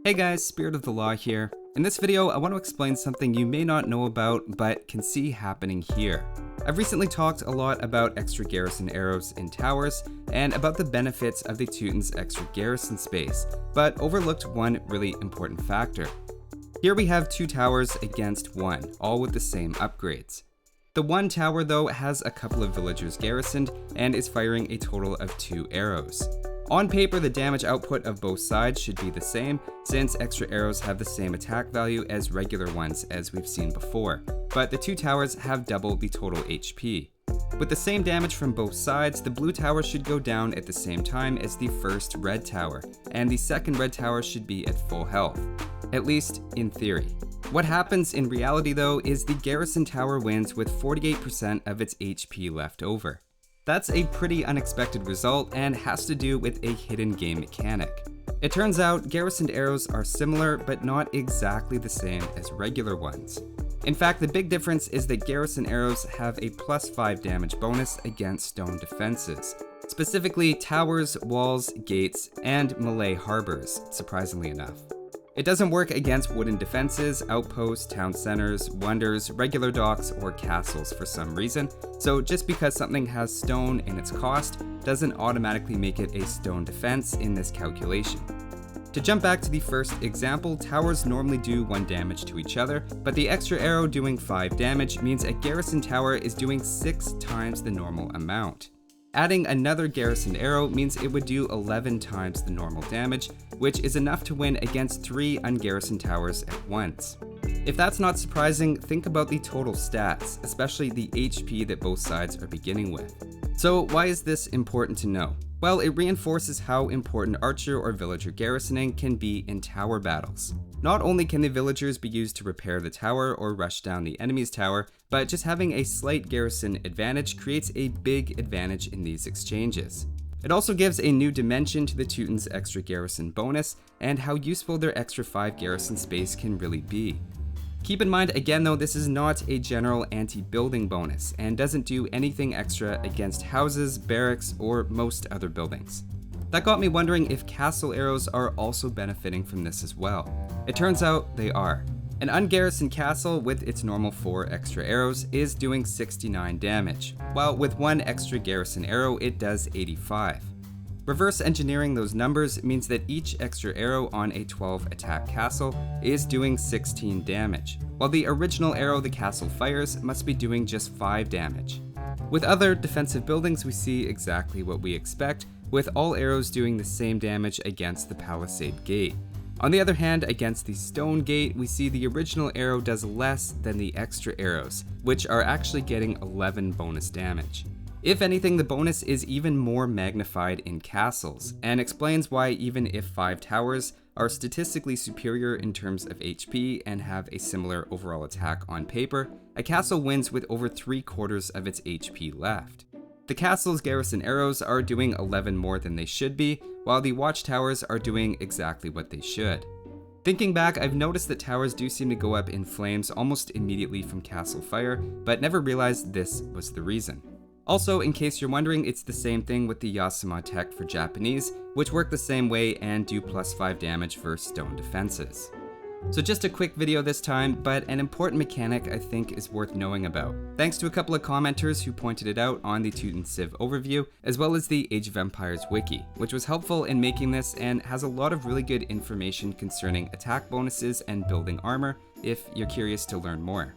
Hey guys, Spirit of the Law here. In this video, I want to explain something you may not know about, but can see happening here. I've recently talked a lot about extra garrison arrows in towers, and about the benefits of the Teuton's extra garrison space, but overlooked one really important factor. Here we have two towers against one, all with the same upgrades. The one tower though has a couple of villagers garrisoned, and is firing a total of 2 arrows. On paper, the damage output of both sides should be the same, since extra arrows have the same attack value as regular ones as we've seen before, but the two towers have double the total HP. With the same damage from both sides, the blue tower should go down at the same time as the first red tower, and the second red tower should be at full health, at least in theory. What happens in reality though is the garrison tower wins with 48% of its HP left over. That's a pretty unexpected result and has to do with a hidden game mechanic. It turns out garrisoned arrows are similar but not exactly the same as regular ones. In fact, the big difference is that garrison arrows have a +5 damage bonus against stone defenses, specifically towers, walls, gates, and melee harbors, surprisingly enough. It doesn't work against wooden defenses, outposts, town centers, wonders, regular docks, or castles for some reason, so just because something has stone in its cost doesn't automatically make it a stone defense in this calculation. To jump back to the first example, towers normally do 1 damage to each other, but the extra arrow doing 5 damage means a garrison tower is doing 6 times the normal amount. Adding another garrisoned arrow means it would do 11 times the normal damage, which is enough to win against 3 ungarrisoned towers at once. If that's not surprising, think about the total stats, especially the HP that both sides are beginning with. So why is this important to know? Well, it reinforces how important archer or villager garrisoning can be in tower battles. Not only can the villagers be used to repair the tower or rush down the enemy's tower, but just having a slight garrison advantage creates a big advantage in these exchanges. It also gives a new dimension to the Teuton's extra garrison bonus, and how useful their extra 5 garrison space can really be. Keep in mind again though, this is not a general anti-building bonus, and doesn't do anything extra against houses, barracks, or most other buildings. That got me wondering if castle arrows are also benefiting from this as well. It turns out they are. An ungarrisoned castle with its normal 4 extra arrows is doing 69 damage, while with 1 extra garrison arrow it does 85. Reverse engineering those numbers means that each extra arrow on a 12 attack castle is doing 16 damage, while the original arrow the castle fires must be doing just 5 damage. With other defensive buildings we see exactly what we expect, with all arrows doing the same damage against the palisade gate. On the other hand, against the stone gate, we see the original arrow does less than the extra arrows, which are actually getting 11 bonus damage. If anything, the bonus is even more magnified in castles, and explains why even if 5 towers are statistically superior in terms of HP and have a similar overall attack on paper, a castle wins with over 3/4 of its HP left. The castle's garrison arrows are doing 11 more than they should be, while the watchtowers are doing exactly what they should. Thinking back, I've noticed that towers do seem to go up in flames almost immediately from castle fire, but never realized this was the reason. Also, in case you're wondering, it's the same thing with the Yasama tech for Japanese, which work the same way and do +5 damage for stone defenses. So just a quick video this time, but an important mechanic I think is worth knowing about. Thanks to a couple of commenters who pointed it out on the Teuton Civ overview, as well as the Age of Empires wiki, which was helpful in making this and has a lot of really good information concerning attack bonuses and building armor if you're curious to learn more.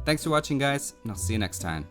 Thanks for watching guys, and I'll see you next time.